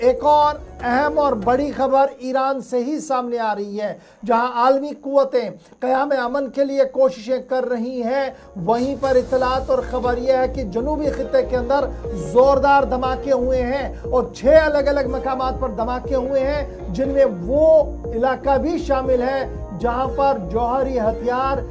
ایک اور اہم اور بڑی خبر ایران سے ہی سامنے آ رہی ہے، جہاں عالمی قوتیں قیام امن کے لیے کوششیں کر رہی ہیں، وہیں پر اطلاعات اور خبر یہ ہے کہ جنوبی خطے کے اندر زوردار دھماکے ہوئے ہیں اور 6 الگ الگ مقامات پر دھماکے ہوئے ہیں، جن میں وہ علاقہ بھی شامل ہے جہاں پر جوہری ہتھیار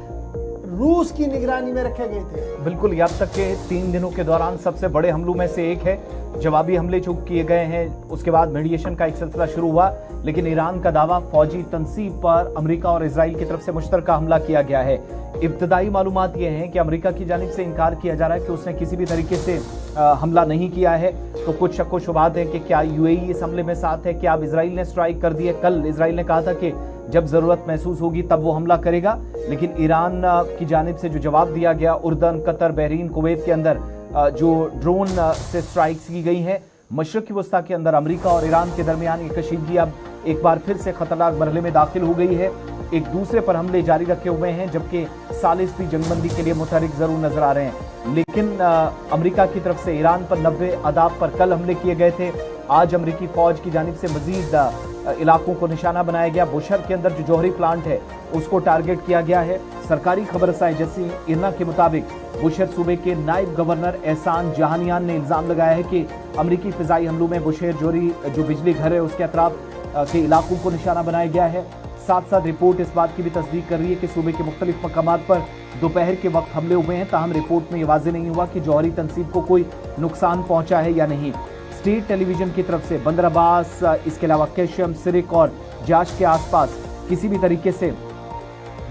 روس کی نگرانی میں رکھے گئے تھے۔ بالکل، یاد تک کہ 3 دنوں کے دوران سب سے بڑے حملوں میں سے ایک ہے۔ جوابی حملے جو کیے گئے ہیں، اس کے بعد میڈیشن کا ایک سلسلہ شروع ہوا، لیکن ایران کا دعویٰ فوجی تنصیب پر امریکہ اور اسرائیل کی طرف سے مشترکہ حملہ کیا گیا ہے۔ ابتدائی معلومات یہ ہیں کہ امریکہ کی جانب سے انکار کیا جا رہا ہے کہ اس نے کسی بھی طریقے سے حملہ نہیں کیا ہے، تو کچھ شک و شبہات ہیں کہ کیا یو اے ای اس حملے میں ساتھ ہے، کیا اب اسرائیل نے اسٹرائک کر دی ہے۔ کل اسرائیل نے کہا تھا کہ جب ضرورت محسوس ہوگی تب وہ حملہ کرے گا، لیکن ایران کی جانب سے جو جواب دیا گیا، اردن، قطر، بحرین، کویت کے اندر جو ڈرون سے اسٹرائکس کی گئی ہیں، مشرقی وسطیٰ کے اندر امریکہ اور ایران کے درمیان یہ کشیدگی اب ایک بار پھر سے خطرناک مرحلے میں داخل ہو گئی ہے۔ ایک دوسرے پر حملے جاری رکھے ہوئے ہیں، جبکہ ثالث بھی جنگ بندی کے لیے متحرک ضرور نظر آ رہے ہیں، لیکن امریکہ کی طرف سے ایران پر 90 اہداف پر کل حملے کیے گئے تھے۔ آج امریکی فوج کی جانب سے مزید علاقوں کو نشانہ بنایا گیا۔ بوشہر کے اندر جو جوہری پلانٹ ہے اس کو ٹارگٹ کیا گیا ہے۔ سرکاری خبر رساں ایجنسی ایرنا کے مطابق بوشہر صوبے کے نائب گورنر احسان جہانیان نے الزام لگایا ہے کہ امریکی فضائی حملوں میں بوشہر جوہری جو بجلی گھر ہے اس کے اطراف کے علاقوں کو نشانہ بنایا گیا ہے۔ ساتھ ساتھ رپورٹ اس بات کی بھی تصدیق کر رہی ہے کہ صوبے کے مختلف مقامات پر دوپہر کے وقت حملے ہوئے ہیں، تاہم رپورٹ میں یہ واضح نہیں ہوا کہ جوہری تنصیب کو کوئی نقصان پہنچا ہے یا نہیں۔ اسٹیٹ ٹیلی ویژن کی طرف سے بندر عباس، اس کے علاوہ کیشم، سرک اور جاش کے آس پاس کسی بھی طریقے سے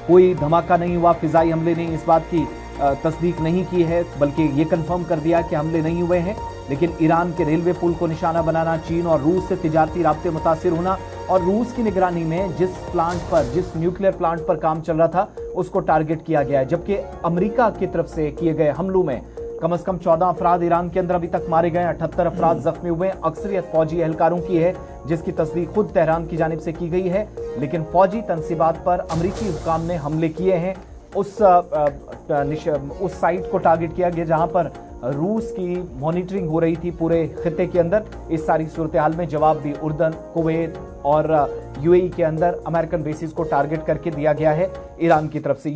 کوئی دھماکہ نہیں ہوا، فضائی حملے نے اس بات کی تصدیق نہیں کی ہے، بلکہ یہ کنفرم کر دیا کہ حملے نہیں ہوئے ہیں۔ لیکن ایران کے ریلوے پل کو نشانہ بنانا، چین اور روس سے تجارتی رابطے متاثر ہونا اور روس کی نگرانی میں جس نیوکلیئر پلانٹ پر کام چل رہا تھا اس کو ٹارگٹ کیا گیا ہے، جبکہ امریکہ کی طرف سے کیے گئے حملوں میں کم از کم 14 افراد ایران کے اندر ابھی تک مارے گئے، 78 افراد زخمی ہوئے ہیں۔ اکثریت فوجی اہلکاروں کی ہے، جس کی تصدیق خود تہران کی جانب سے کی گئی ہے، لیکن فوجی تنصیبات پر امریکی حکام نے حملے کیے ہیں۔ اس سائٹ کو ٹارگٹ کیا گیا جہاں پر روس کی مانیٹرنگ ہو رہی تھی پورے خطے کے اندر۔ اس ساری صورتحال میں جواب بھی اردن، کویت اور یو اے ای کے اندر امریکن بیسز کو ٹارگٹ کر کے دیا گیا ہے ایران کی طرف سے۔